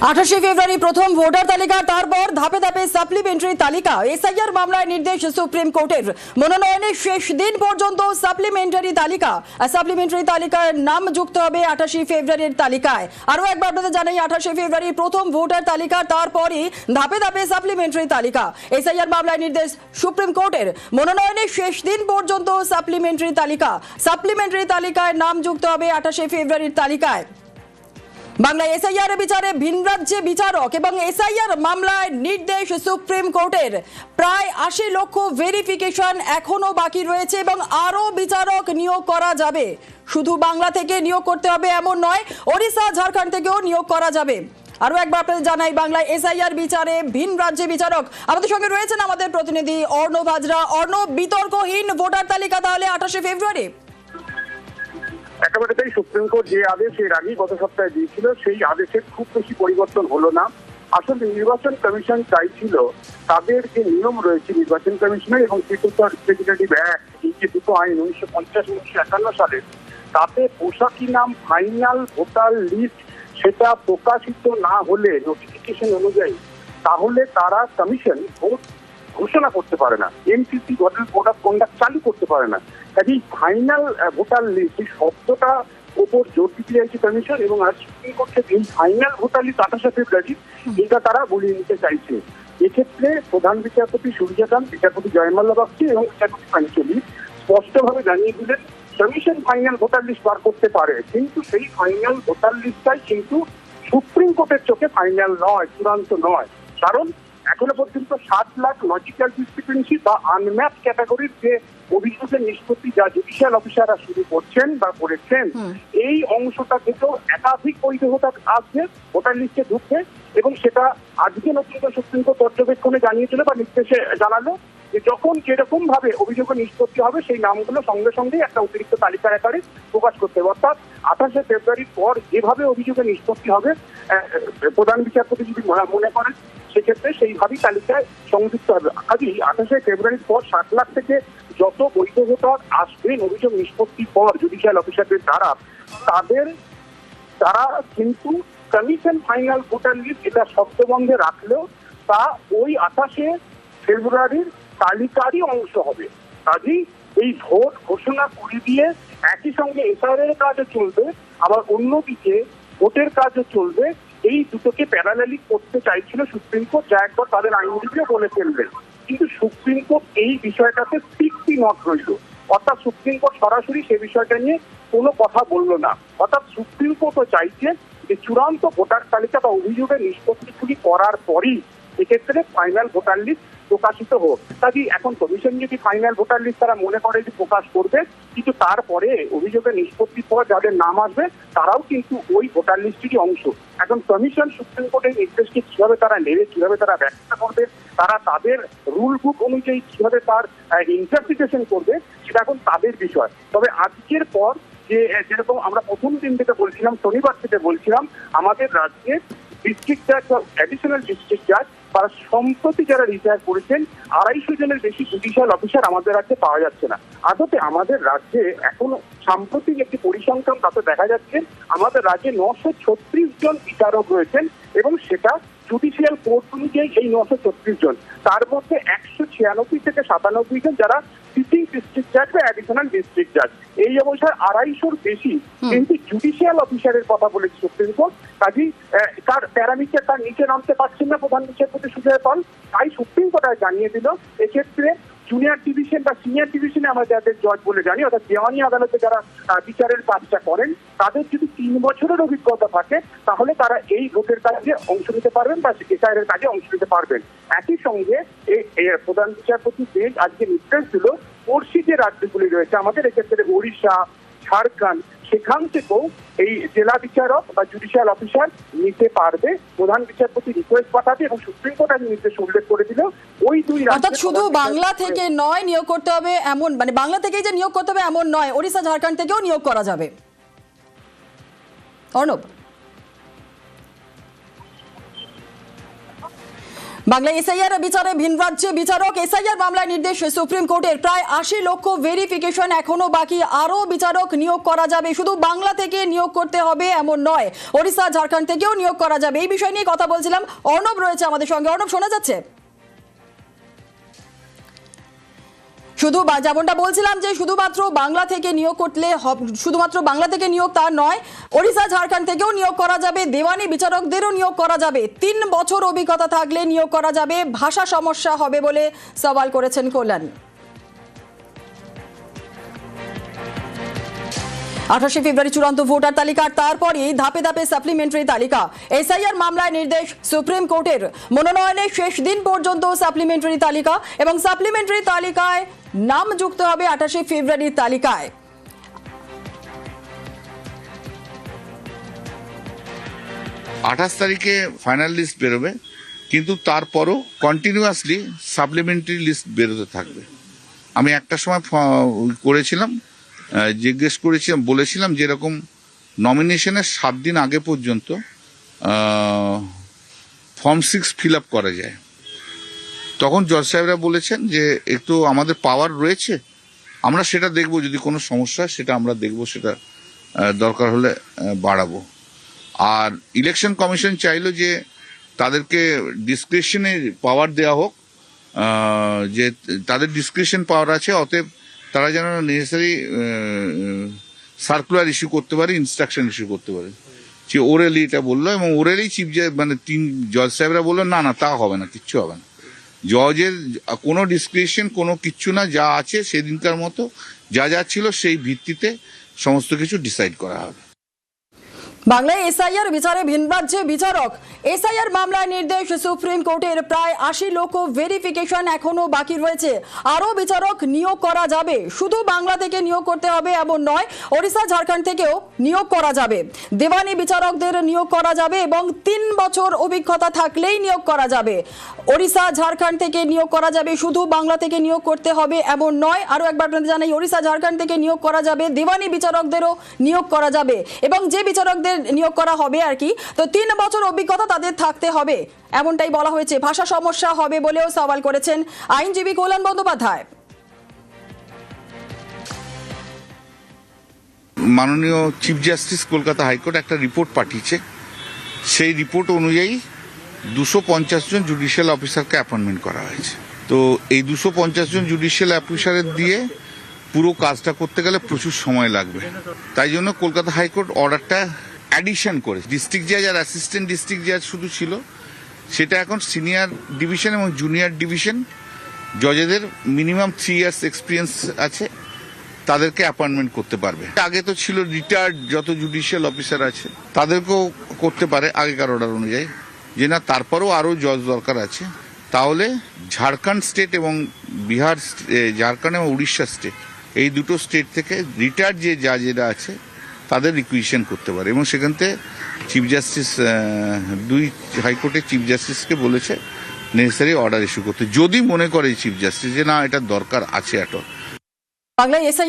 28 ফেব্রুয়ারি প্রথম ভোটার তালিকা, তারপর ধাপে ধাপে সাপ্লিমেন্টারি তালিকা। এসআইআর মামলায় নির্দেশ সুপ্রিম কোর্টের। মনোনয়নের শেষ দিন পর্যন্ত সাপ্লিমেন্টারি তালিকার নাম যুক্ত হবে 28 ফেব্রুয়ারির তালিকায়। আরও একবার আপনাদের জানাই, 28 ফেব্রুয়ারি প্রথম ভোটার তালিকা, তারপরই ধাপে ধাপে সাপ্লিমেন্টারি তালিকা। এসআইআর মামলায় নির্দেশ সুপ্রিম কোর্টের। মনোনয়নের শেষ দিন পর্যন্ত সাপ্লিমেন্টারি তালিকায় নাম যুক্ত হবে 28 ফেব্রুয়ারির তালিকায়। বাংলায় এসআইআর বিচারে ভিন রাজ্যে বিচারক এবং এসআইআর মামলায় নির্দেশ সুপ্রিম কোর্টের। প্রায় 80 লক্ষ ভেরিফিকেশন এখনো বাকি রয়েছে এবং আরও বিচারক নিয়োগ করা যাবে। শুধু বাংলা থেকে নিয়োগ করতে হবে এমন নয়, ওড়িশা ঝাড়খণ্ড থেকেও নিয়োগ করা যাবে। আরও একবার আপনাদের জানাই, বাংলায় এসআইআর বিচারে ভিন রাজ্যে বিচারক। আমাদের সঙ্গে রয়েছেন আমাদের প্রতিনিধি অর্ণব হাজরা। অর্ণব, বিতর্কহীন ভোটার তালিকা তাহলে 28 ফেব্রুয়ারি? একেবারে তাই, সুপ্রিম কোর্ট যে আদেশ এর আগেই গত সপ্তাহে দিয়েছিল সেই আদেশের খুব বেশি পরিবর্তন হলো না। আসলে নির্বাচন কমিশন চাইছিল তাদের যে নিয়ম রয়েছে নির্বাচন কমিশনের এবং এক্সিকিউটিভ অ্যাক্ট, এই যে দুটো আইন 1950-1951 সালের, তাতে পোশাকি নাম ফাইনাল ভোটার লিস্ট সেটা প্রকাশিত না হলে নোটিফিকেশন অনুযায়ী, তাহলে তারা কমিশন ভোট ঘোষণা করতে পারে না, এমসিসি কোড অফ কন্ডাক্ট চালু করতে পারে না। কাজেই ফাইনাল ভোটার লিস্ট এই শব্দটা উপর জোর দিতে চাইছে কমিশন এবং আজ সুপ্রিম কোর্ট থেকে এই ফাইনাল ভোটার লিস্ট 28 ফেব্রুয়ারি এটা তারা বলিয়ে নিতে চাইছে। এক্ষেত্রে প্রধান বিচারপতি সূর্যকান্ত, বিচারপতি জয়মাল্লা বাগচি এবং বিচারপতি পাঞ্চলি স্পষ্টভাবে জানিয়ে দিলেন কমিশন ফাইনাল ভোটার লিস্ট বার করতে পারে, কিন্তু সেই ফাইনাল ভোটার লিস্টটাই কিন্তু সুপ্রিম কোর্টের চোখে ফাইনাল নয়, চূড়ান্ত নয়। কারণ এখনো পর্যন্ত 7 লাখ লজিক্যাল ডিসক্রিপেন্সি বা আনম্যাপ ক্যাটাগরির যে অভিযোগের নিষ্পত্তি যা জুডিশিয়াল অফিসাররা শুরু করছেন বা করেছেন, এই অংশটা থেকেও একাধিক বৈধতা আসবে ভোটার লিস্টে ঢুকবে এবং সেটা আজকে নতুন করে সুপ্রিম কোর্ট পর্যবেক্ষণে জানিয়েছিল বা নির্দেশে জানালো যে যখন যেরকম ভাবে অভিযোগের নিষ্পত্তি হবে সেই নামগুলো সঙ্গে সঙ্গে একটা অতিরিক্ত তালিকার আকারে প্রকাশ করতে হবে। অর্থাৎ 28 ফেব্রুয়ারির পর যেভাবে অভিযোগের নিষ্পত্তি হবে প্রধান বিচারপতি যদি মনে করেন সেক্ষেত্রে সেইভাবেই তালিকায় সংযুক্ত হবে। কাজেই 28 ফেব্রুয়ারির পর 7 লাখ থেকে যত বৈধ ভোটার আসবেন অভিযোগ নিষ্পত্তির পর জুডিশিয়াল অফিসারদের দ্বারা, তারা কিন্তু কমিশন ফাইনাল ভোটার লিস্ট এটা শব্দবন্ধে রাখলেও তা ওই 28 ফেব্রুয়ারির তালিকারই অংশ হবে। কাজেই এই ভোট ঘোষণা করে দিয়ে একই সঙ্গে এসআইআর এর কাজও চলবে, আবার অন্যদিকে ভোটের কাজও চলবে। এই দুটোকে প্যারালালি করতে চাইছিল সুপ্রিম কোর্ট, যা একবার তাদের আইনজীবীও বলে ফেললেন। কিন্তু সুপ্রিম কোর্ট এই বিষয়টাতে স্ট্রিক্টলি নট রইল, অর্থাৎ সুপ্রিম কোর্ট সরাসরি সে বিষয়টা নিয়ে কোনো কথা বলল না। অর্থাৎ সুপ্রিম কোর্টও চাইছে যে চূড়ান্ত ভোটার তালিকা বা অভিযোগের নিষ্পত্তিগুলি করার পরই এক্ষেত্রে ফাইনাল ভোটার লিস্ট প্রকাশিত হোক। কাজে এখন কমিশন যদি ফাইনাল ভোটার লিস্ট তারা মনে করে যে প্রকাশ করবে, কিন্তু তারপরে অভিযোগের নিষ্পত্তির পর যাদের নাম আসবে তারাও কিন্তু ওই ভোটার লিস্টেরই অংশ। এখন কমিশন সুপ্রিম কোর্টের নির্দেশকে কিভাবে তারা নেবে, কিভাবে তারা ব্যাখ্যা করবে, তারা তাদের রুল বুক অনুযায়ী কিভাবে তার ইন্টারপ্রিটেশন করবে, সেটা এখন তাদের বিষয়। তবে আজকের পর যে যেরকম আমরা প্রথম দিন থেকে বলছিলাম, শনিবার থেকে বলছিলাম, আমাদের রাজ্যে ডিস্ট্রিক্ট জাজ বা অ্যাডিশনাল ডিস্ট্রিক্ট জাজ তারা সম্প্রতি যারা রিটায়ার করেছেন 250 জনের বেশি জুডিশিয়াল অফিসার আমাদের রাজ্যে পাওয়া যাচ্ছে না। আদতে আমাদের রাজ্যে এখনো সাম্প্রতিক একটি পরিসংখ্যান তাতে দেখা যাচ্ছে আমাদের রাজ্যে 936 জন বিচারক রয়েছেন এবং সেটা জুডিশিয়াল কোর্ট অনুযায়ী এই 936 জন, তার মধ্যে 196 থেকে 97 জন যারা সিটিং ডিস্ট্রিক্ট জাজ বা অ্যাডিশনাল ডিস্ট্রিক্ট জাজ। এই অবস্থায় 250-র বেশি কিন্তু জুডিশিয়াল অফিসারের কথা বলেছে সুপ্রিম কোর্ট। কাজেই তার প্যারামিটার তার নিচে নামতে পারছেন না প্রধান বিচারপতি সুজয় পাল। তাই সুপ্রিম কোর্ট জানিয়ে দিল এক্ষেত্রে জুনিয়র ডিভিশন বা সিনিয়র ডিভিশনে আমরা যাদের জজ বলে জানি, অর্থাৎ দেওয়ানি আদালতে যারা বিচারের কাজটা করেন, তাদের যদি 3 বছরের অভিজ্ঞতা থাকে তাহলে তারা এই ভোটের কাজে অংশ নিতে পারবেন বা এসআইআর এর কাজে অংশ নিতে পারবেন। একই সঙ্গে প্রধান বিচারপতি বেঞ্চ আজকে নির্দেশ দিল পড়শি যে রাজ্যগুলি রয়েছে আমাদের, এক্ষেত্রে ওড়িশা, ঝাড়খণ্ড, সেখান থেকেও এই জেলা বিচারক বা জুডিশিয়াল অফিসার নিতে পারবে। প্রধান বিচারপতি রিকোয়েস্ট পাঠাবে এবং সুপ্রিম কোর্ট আজ নির্দেশ উল্লেখ করে দিল ওই দুই রাজ্য। অর্থাৎ শুধু বাংলা থেকে নয় নিয়োগ করতে হবে এমন, মানে বাংলা থেকেই যে নিয়োগ করতে হবে এমন নয়, ওড়িশা ঝাড়খণ্ড থেকেও নিয়োগ করা যাবে। অর্ণব, বাংলা এসআইআর বিচারে ভিন রাজ্যে বিচারক, এসআইআর মামলায় নির্দেশ সুপ্রিম কোর্টের। প্রায় 80 লক্ষ ভেরিফিকেশন এখনো বাকি, আরো বিচারক নিয়োগ করা যাবে। শুধু বাংলা থেকে নিয়োগ করতে হবে এমন নয়, ওড়িশা ঝাড়খণ্ড থেকেও নিয়োগ করা যাবে। এই বিষয় নিয়ে কথা বলছিলাম, অর্ণব রয়েছে আমাদের সঙ্গে। অর্ণব, শোনা যাচ্ছে? শুধু যেমনটা বলছিলাম যে শুধুমাত্র বাংলা থেকে নিয়োগ করলে শুধুমাত্র বাংলা থেকে নিয়োগ তা নয়, ওড়িশা ঝাড়খণ্ড থেকেও নিয়োগ করা যাবে, দেওয়ানি বিচারকদেরও নিয়োগ করা যাবে। 3 বছর অভিজ্ঞতা থাকলে নিয়োগ করা যাবে। ভাষা সমস্যা হবে বলে সওয়াল করেছেন কল্যাণ। 28 ফেব্রুয়ারি চূড়ান্ত ভোটার তালিকার, তারপরে ধাপে ধাপে সাপ্লিমেন্টারি তালিকা। এসআইআর মামলায় নির্দেশ সুপ্রিম কোর্টের, মনোনয়নের শেষ দিন পর্যন্ত সাপ্লিমেন্টারি তালিকা এবং সাপ্লিমেন্টারি তালিকায় নাম যুক্ত হবে 28 ফেব্রুয়ারির তালিকায়। আঠাশ তারিখে ফাইনাল লিস্ট বেরোবে, কিন্তু তারপরও কন্টিনিউয়াসলি সাপ্লিমেন্টারি লিস্ট বেরোতে থাকবে। আমি একটা সময় করেছিলাম, জিজ্ঞেস করেছিলাম, বলেছিলাম যেরকম নমিনেশনের 7 দিন আগে পর্যন্ত ফর্ম 6 ফিল আপ করা যায়। তখন জজ সাহেবরা বলেছেন যে একটু আমাদের পাওয়ার রয়েছে, আমরা সেটা দেখব, যদি কোনো সমস্যা হয় সেটা আমরা দেখব, সেটা দরকার হলে বাড়াবো। আর ইলেকশন কমিশন চাইলো যে তাদেরকে ডিসক্রিপশনের পাওয়ার দেওয়া হোক, যে তাদের ডিসক্রিপশন পাওয়ার আছে, অতএব তারা যেন নেসেসারি সার্কুলার ইস্যু করতে পারে, ইনস্ট্রাকশন ইস্যু করতে পারে। যে ওরেলি এটা বললো, এবং ওরেলি চিফ মানে 3 জজ সাহেবরা বললো না না তা হবে না, কিচ্ছু হবে না। জজের কোনো ডিসক্রিপশন কোনো কিচ্ছু না, যা আছে সেদিনকার মতো যা যা ছিল সেই ভিত্তিতে সমস্ত কিছু ডিসাইড করা হবে। বাংলায় এসআইআর বিচারে ভিন রাজ্যে বিচারক, এসআইআর মামলায় নির্দেশ সুপ্রিম কোর্টের। প্রায় 80 লক্ষ ভেরিফিকেশন এখনো বাকি রয়েছে, আরো বিচারক নিয়োগ করা যাবে। শুধু বাংলা থেকে নিয়োগ করতে হবে এমন নয়, ওড়িশা ঝাড়খণ্ড থেকেও নিয়োগ করা যাবে। দেওয়ানি বিচারকদের নিয়োগ করা যাবে এবং 3 বছর অভিজ্ঞতা থাকলেই নিয়োগ করা যাবে। ওড়িশা ঝাড়খণ্ড থেকে নিয়োগ করা যাবে, শুধু বাংলা থেকে নিয়োগ করতে হবে এমন নয়। আরো একবার আপনাদের জানাই, ওড়িশা ঝাড়খণ্ড থেকে নিয়োগ করা যাবে, দেওয়ানি বিচারকদেরও নিয়োগ করা যাবে। এবং যে বিচারকদের নিয়োগ করা হবে আর কি, তো 3 বছর অভিজ্ঞতা তাদের থাকতে হবে, এমনটাই বলা হয়েছে। ভাষা সমস্যা হবে বলেও সওয়াল করেছেন আইনজীবী কল্যাণ বন্দ্যোপাধ্যায়। মাননীয় চিফ জাস্টিস কলকাতা হাইকোর্ট একটা রিপোর্ট পাঠিয়েছে, সেই রিপোর্ট অনুযায়ী 250 জন জুডিশিয়াল অফিসারকে অ্যাপয়েন্টমেন্ট করা হয়েছে। তো এই 250 জন জুডিশিয়াল অফিসারের দিয়ে পুরো কাজটা করতে গেলে প্রচুর সময় লাগবে। তাই জন্য কলকাতা হাইকোর্ট অর্ডারটা অ্যাডিশন করে, ডিস্ট্রিক্ট জাজ আর অ্যাসিস্ট্যান্ট ডিস্ট্রিক্ট জাজ শুধু ছিল, সেটা এখন সিনিয়র ডিভিশন এবং জুনিয়র ডিভিশন জজেদের মিনিমাম 3 ইয়ার্স এক্সপিরিয়েন্স আছে, তাদেরকে অ্যাপয়েন্টমেন্ট করতে পারবে। আগে তো ছিল রিটায়ার্ড যত জুডিশিয়াল অফিসার আছে তাদেরকেও করতে পারে আগেকার অর্ডার অনুযায়ী, যে না তারপরেও আরও জজ দরকার আছে। তাহলে ঝাড়খণ্ড স্টেট এবং বিহার, ঝাড়খণ্ড এবং উড়িষ্যা স্টেট, এই দুটো স্টেট থেকে রিটায়ার্ড যে জাজেরা আছে তাদের রিকুইজিশন করতে পারে। এবং সেখান থেকে চিফ জাস্টিস 2 হাইকোর্টের চিফ জাস্টিসকে বলেছে নেসেসারি অর্ডার ইস্যু করতে, যদি মনে করে চিফ জাস্টিস যে না এটা দরকার আছে। বাংলায় এসআইআর